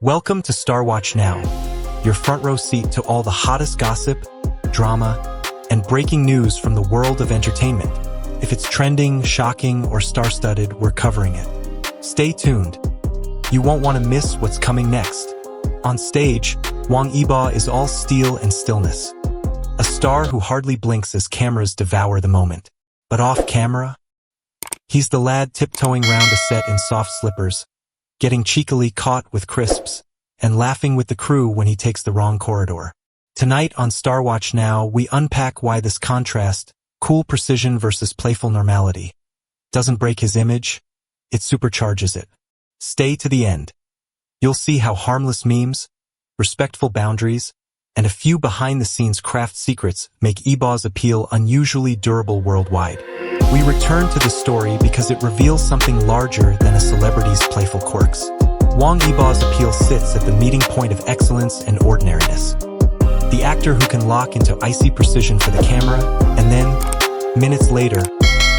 Welcome to StarWatch Now, your front row seat to all the hottest gossip, drama, and breaking news from the world of entertainment. If it's trending, shocking, or star-studded, we're covering it. Stay tuned. You won't want to miss what's coming next. On stage, Wang Yibo is all steel and stillness. A star who hardly blinks as cameras devour the moment. But off camera, he's the lad tiptoeing round a set in soft slippers, getting cheekily caught with crisps, and laughing with the crew when he takes the wrong corridor. Tonight on StarWatch Now, we unpack why this contrast, cool precision versus playful normality, doesn't break his image, it supercharges it. Stay to the end. You'll see how harmless memes, respectful boundaries, and a few behind-the-scenes craft secrets make Yibo's appeal unusually durable worldwide. We return to the story because it reveals something larger than a celebrity's playful quirks. Wang Yibo's appeal sits at the meeting point of excellence and ordinariness. The actor who can lock into icy precision for the camera, and then, minutes later,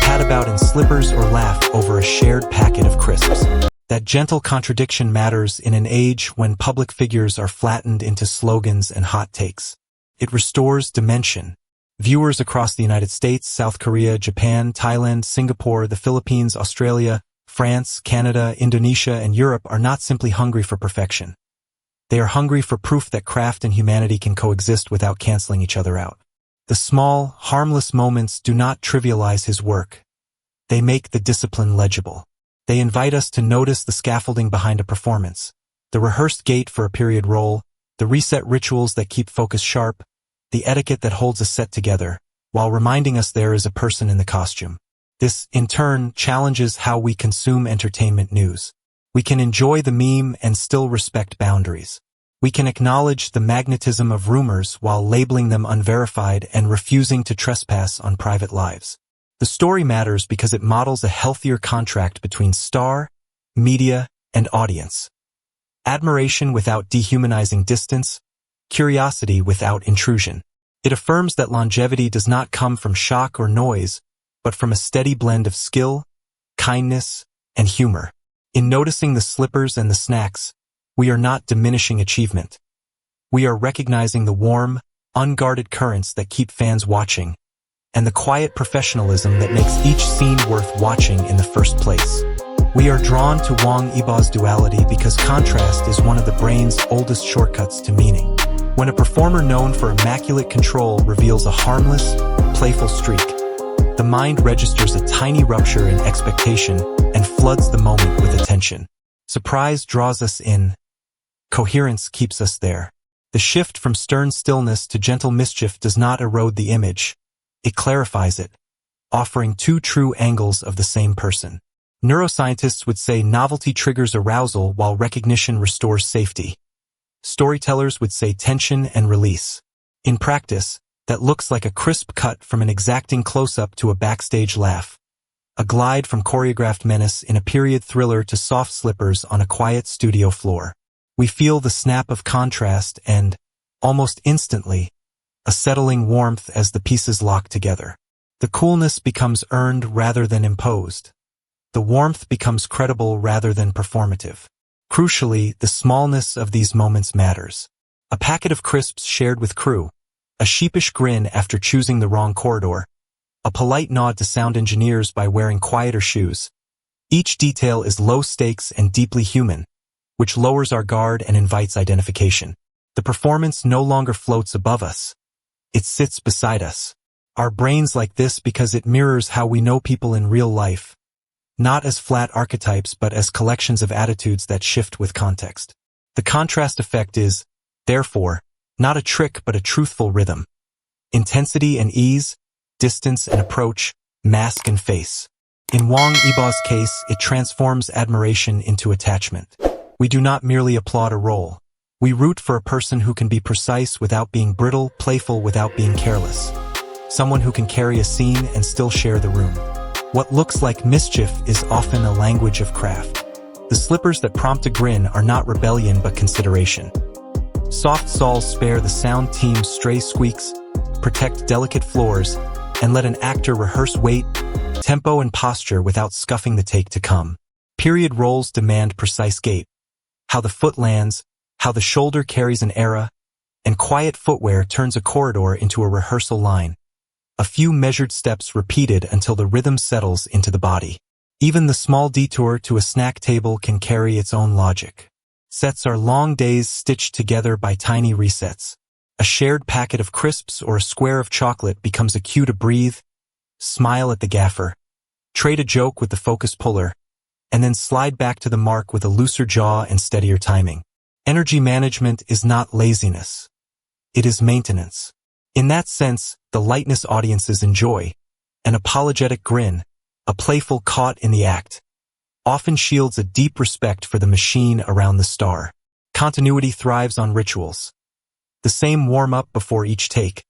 pad about in slippers or laugh over a shared packet of crisps. That gentle contradiction matters in an age when public figures are flattened into slogans and hot takes. It restores dimension. Viewers across the United States, South Korea, Japan, Thailand, Singapore, the Philippines, Australia, France, Canada, Indonesia, and Europe are not simply hungry for perfection. They are hungry for proof that craft and humanity can coexist without canceling each other out. The small, harmless moments do not trivialize his work. They make the discipline legible. They invite us to notice the scaffolding behind a performance, the rehearsed gait for a period role, the reset rituals that keep focus sharp, the etiquette that holds a set together, while reminding us there is a person in the costume. This, in turn, challenges how we consume entertainment news. We can enjoy the meme and still respect boundaries. We can acknowledge the magnetism of rumors while labeling them unverified and refusing to trespass on private lives. The story matters because it models a healthier contract between star, media, and audience. Admiration without dehumanizing distance, curiosity without intrusion. It affirms that longevity does not come from shock or noise, but from a steady blend of skill, kindness, and humor. In noticing the slippers and the snacks, we are not diminishing achievement. We are recognizing the warm, unguarded currents that keep fans watching, and the quiet professionalism that makes each scene worth watching in the first place. We are drawn to Wang Yibo's duality because contrast is one of the brain's oldest shortcuts to meaning. When a performer known for immaculate control reveals a harmless, playful streak, the mind registers a tiny rupture in expectation and floods the moment with attention. Surprise draws us in. Coherence keeps us there. The shift from stern stillness to gentle mischief does not erode the image. It clarifies it, offering two true angles of the same person. Neuroscientists would say novelty triggers arousal while recognition restores safety. Storytellers would say tension and release. In practice, that looks like a crisp cut from an exacting close-up to a backstage laugh. A glide from choreographed menace in a period thriller to soft slippers on a quiet studio floor. We feel the snap of contrast and, almost instantly, a settling warmth as the pieces lock together. The coolness becomes earned rather than imposed. The warmth becomes credible rather than performative. Crucially, the smallness of these moments matters. A packet of crisps shared with crew, a sheepish grin after choosing the wrong corridor, a polite nod to sound engineers by wearing quieter shoes. Each detail is low stakes and deeply human, which lowers our guard and invites identification. The performance no longer floats above us. It sits beside us. Our brains like this because it mirrors how we know people in real life, not as flat archetypes but as collections of attitudes that shift with context. The contrast effect is, therefore, not a trick but a truthful rhythm. Intensity and ease, distance and approach, mask and face. In Wang Yibo's case, it transforms admiration into attachment. We do not merely applaud a role. We root for a person who can be precise without being brittle, playful without being careless. Someone who can carry a scene and still share the room. What looks like mischief is often a language of craft. The slippers that prompt a grin are not rebellion but consideration. Soft soles spare the sound team's stray squeaks, protect delicate floors, and let an actor rehearse weight, tempo, and posture without scuffing the take to come. Period roles demand precise gait. How the foot lands, how the shoulder carries an era, and quiet footwear turns a corridor into a rehearsal line. A few measured steps repeated until the rhythm settles into the body. Even the small detour to a snack table can carry its own logic. Sets are long days stitched together by tiny resets. A shared packet of crisps or a square of chocolate becomes a cue to breathe, smile at the gaffer, trade a joke with the focus puller, and then slide back to the mark with a looser jaw and steadier timing. Energy management is not laziness. It is maintenance. In that sense, the lightness audiences enjoy, an apologetic grin, a playful caught in the act, often shields a deep respect for the machine around the star. Continuity thrives on rituals. The same warm-up before each take,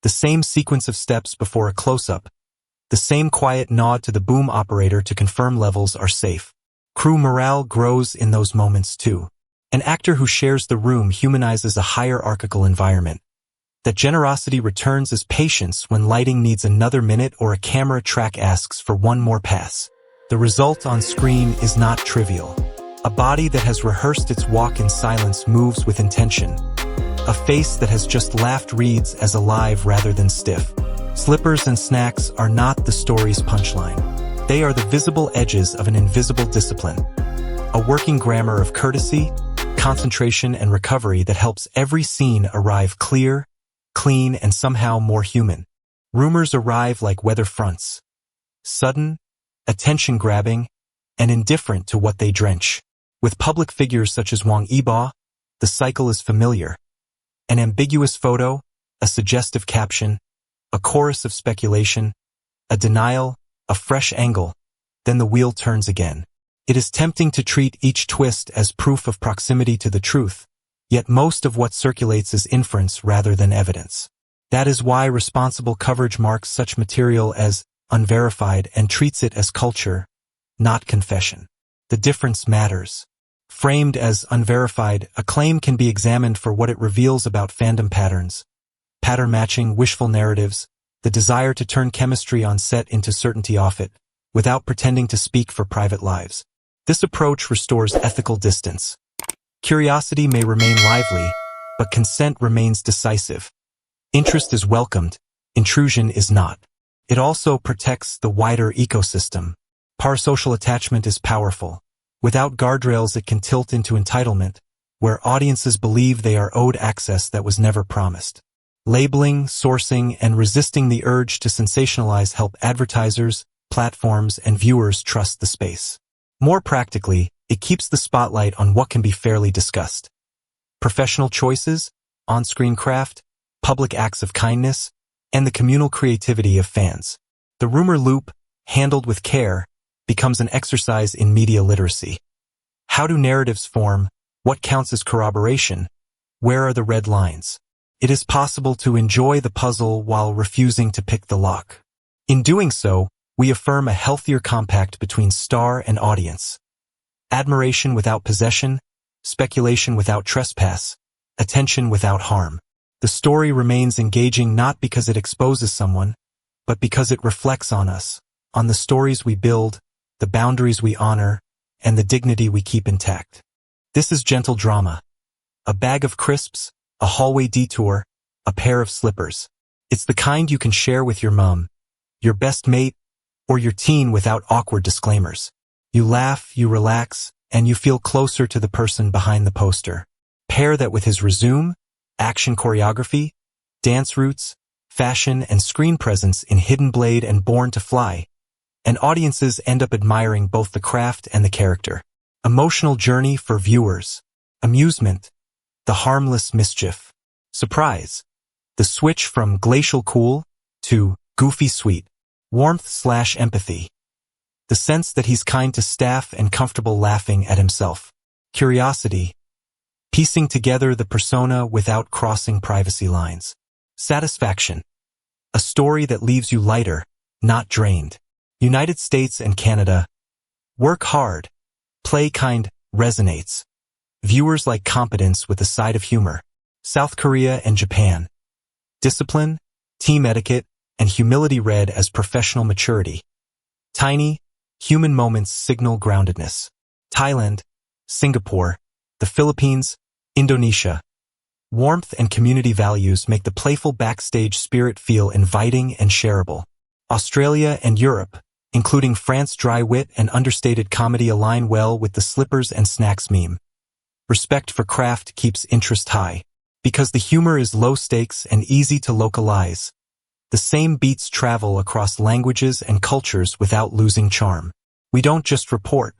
the same sequence of steps before a close-up, the same quiet nod to the boom operator to confirm levels are safe. Crew morale grows in those moments too. An actor who shares the room humanizes a hierarchical environment. That generosity returns as patience when lighting needs another minute or a camera track asks for one more pass. The result on screen is not trivial. A body that has rehearsed its walk in silence moves with intention. A face that has just laughed reads as alive rather than stiff. Slippers and snacks are not the story's punchline. They are the visible edges of an invisible discipline. A working grammar of courtesy, concentration, and recovery that helps every scene arrive clear, clean, and somehow more human. Rumors arrive like weather fronts. Sudden, attention-grabbing, and indifferent to what they drench. With public figures such as Wang Yibo, the cycle is familiar. An ambiguous photo, a suggestive caption, a chorus of speculation, a denial, a fresh angle, then the wheel turns again. It is tempting to treat each twist as proof of proximity to the truth, yet most of what circulates is inference rather than evidence. That is why responsible coverage marks such material as unverified and treats it as culture, not confession. The difference matters. Framed as unverified, a claim can be examined for what it reveals about fandom patterns, pattern matching, wishful narratives, the desire to turn chemistry on set into certainty off it, without pretending to speak for private lives. This approach restores ethical distance. Curiosity may remain lively, but consent remains decisive. Interest is welcomed, intrusion is not. It also protects the wider ecosystem. Parasocial attachment is powerful. Without guardrails, it can tilt into entitlement, where audiences believe they are owed access that was never promised. Labeling, sourcing, and resisting the urge to sensationalize help advertisers, platforms, and viewers trust the space. More practically, it keeps the spotlight on what can be fairly discussed. Professional choices, on-screen craft, public acts of kindness, and the communal creativity of fans. The rumor loop, handled with care, becomes an exercise in media literacy. How do narratives form? What counts as corroboration? Where are the red lines? It is possible to enjoy the puzzle while refusing to pick the lock. In doing so, we affirm a healthier compact between star and audience. Admiration without possession, speculation without trespass, attention without harm. The story remains engaging not because it exposes someone, but because it reflects on us, on the stories we build, the boundaries we honor, and the dignity we keep intact. This is gentle drama. A bag of crisps, a hallway detour, a pair of slippers. It's the kind you can share with your mom, your best mate, or your teen without awkward disclaimers. You laugh, you relax, and you feel closer to the person behind the poster. Pair that with his resume, action choreography, dance routes, fashion, and screen presence in Hidden Blade and Born to Fly, and audiences end up admiring both the craft and the character. Emotional journey for viewers. Amusement. The harmless mischief. Surprise. The switch from glacial cool to goofy sweet. Warmth/empathy. The sense that he's kind to staff and comfortable laughing at himself. Curiosity. Piecing together the persona without crossing privacy lines. Satisfaction. A story that leaves you lighter, not drained. United States and Canada. Work hard. Play kind, resonates. Viewers like competence with a side of humor. South Korea and Japan. Discipline, team etiquette, and humility read as professional maturity. Tiny, human moments signal groundedness. Thailand, Singapore, the Philippines, Indonesia. Warmth and community values make the playful backstage spirit feel inviting and shareable. Australia and Europe, including France's dry wit and understated comedy, align well with the slippers and snacks meme. Respect for craft keeps interest high. Because the humor is low stakes and easy to localize, the same beats travel across languages and cultures without losing charm. We don't just report,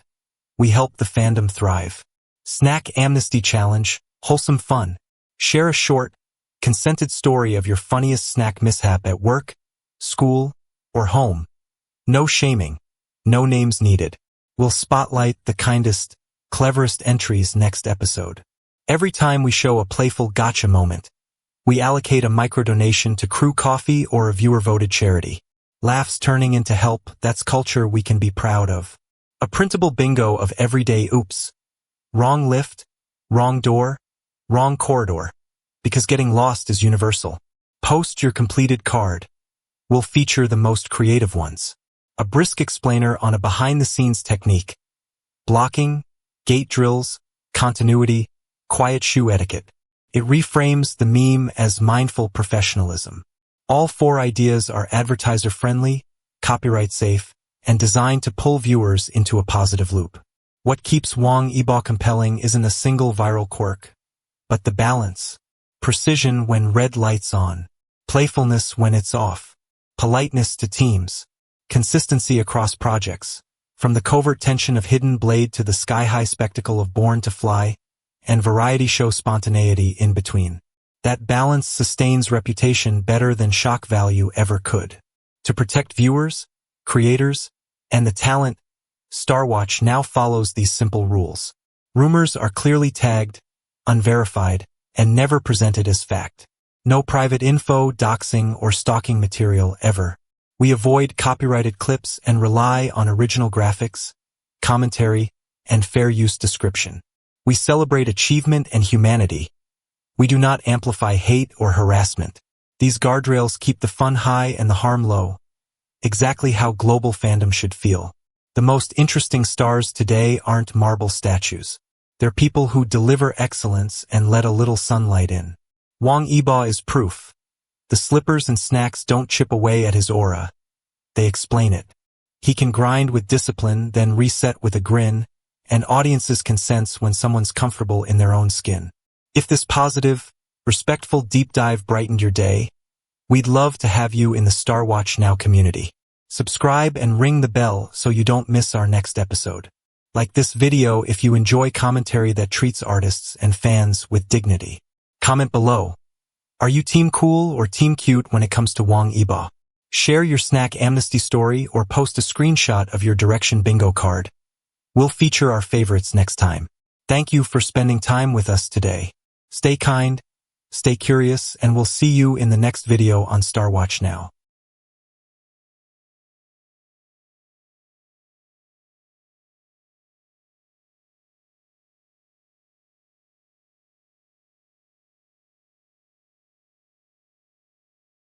we help the fandom thrive. Snack Amnesty Challenge, wholesome fun. Share a short, consented story of your funniest snack mishap at work, school, or home. No shaming, no names needed. We'll spotlight the kindest, cleverest entries next episode. Every time we show a playful gotcha moment, we allocate a microdonation to Crew Coffee or a viewer-voted charity. Laughs turning into help, that's culture we can be proud of. A printable bingo of everyday oops. Wrong lift, wrong door, wrong corridor. Because getting lost is universal. Post your completed card. We'll feature the most creative ones. A brisk explainer on a behind-the-scenes technique. Blocking, gate drills, continuity, quiet shoe etiquette. It reframes the meme as mindful professionalism. All 4 ideas are advertiser-friendly, copyright-safe, and designed to pull viewers into a positive loop. What keeps Wang Yibo compelling isn't a single viral quirk, but the balance. Precision when red light's on, playfulness when it's off, politeness to teams, consistency across projects, from the covert tension of Hidden Blade to the sky-high spectacle of Born to Fly, and variety show spontaneity in between. That balance sustains reputation better than shock value ever could. To protect viewers, creators, and the talent, StarWatch Now follows these simple rules. Rumors are clearly tagged, unverified, and never presented as fact. No private info, doxing, or stalking material ever. We avoid copyrighted clips and rely on original graphics, commentary, and fair use description. We celebrate achievement and humanity. We do not amplify hate or harassment. These guardrails keep the fun high and the harm low. Exactly how global fandom should feel. The most interesting stars today aren't marble statues. They're people who deliver excellence and let a little sunlight in. Wang Yibo is proof. The slippers and snacks don't chip away at his aura. They explain it. He can grind with discipline, then reset with a grin, and audiences can sense when someone's comfortable in their own skin. If this positive, respectful deep dive brightened your day, we'd love to have you in the StarWatch Now community. Subscribe and ring the bell so you don't miss our next episode. Like this video if you enjoy commentary that treats artists and fans with dignity. Comment below. Are you team cool or team cute when it comes to Wang Yibo? Share your snack amnesty story or post a screenshot of your direction bingo card. We'll feature our favorites next time. Thank you for spending time with us today. Stay kind, stay curious, and we'll see you in the next video on StarWatch Now.